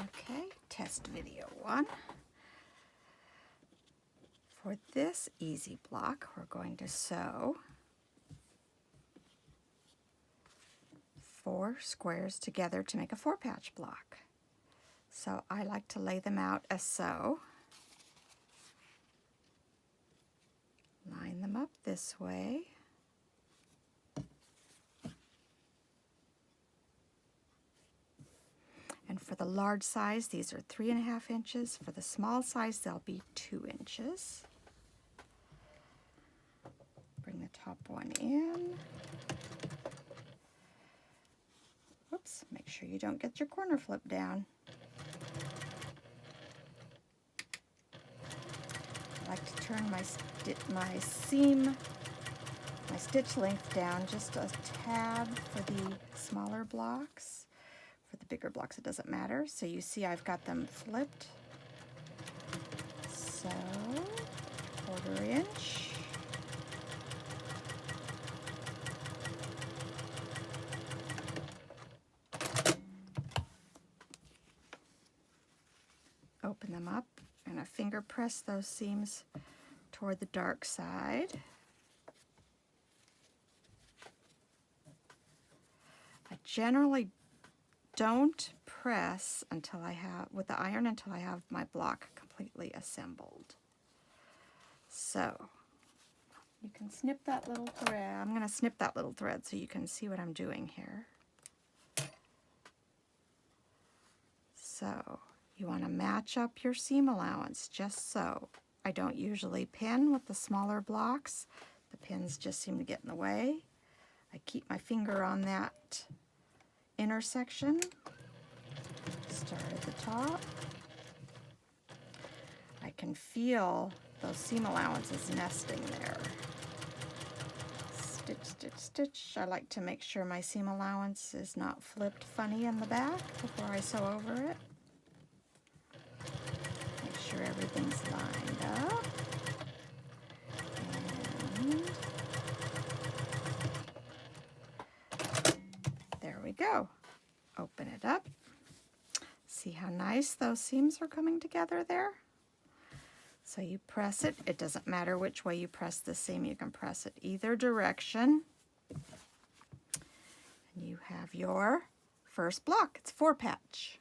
Okay, test video 1. For this easy block, we're going to sew 4 squares together to make a 4-patch block. So I like to lay them out as so. Line them up this way. And for the large size, these are 3.5 inches. For the small size, they'll be 2 inches. Bring the top one in. Oops, make sure you don't get your corner flip down. I like to turn my stitch length down just a tad for the smaller blocks. For the bigger blocks, it doesn't matter. So you see I've got them flipped. So, 1/4 inch. Open them up and I finger press those seams toward the dark side. I generally don't press until I have, with the iron, until I have my block completely assembled. So, you can snip that little thread. I'm going to snip that little thread so you can see what I'm doing here. So, you want to match up your seam allowance just so. I don't usually pin with the smaller blocks. The pins just seem to get in the way. I keep my finger on that intersection. Start at the top. I can feel those seam allowances nesting there. Stitch, stitch, stitch. I like to make sure my seam allowance is not flipped funny in the back before I sew over it. Make sure everything's lined up. And there we go. Open it up. See how nice those seams are coming together there? So you press it. It doesn't matter which way you press the seam. You can press it either direction. And you have your first block. It's 4-patch.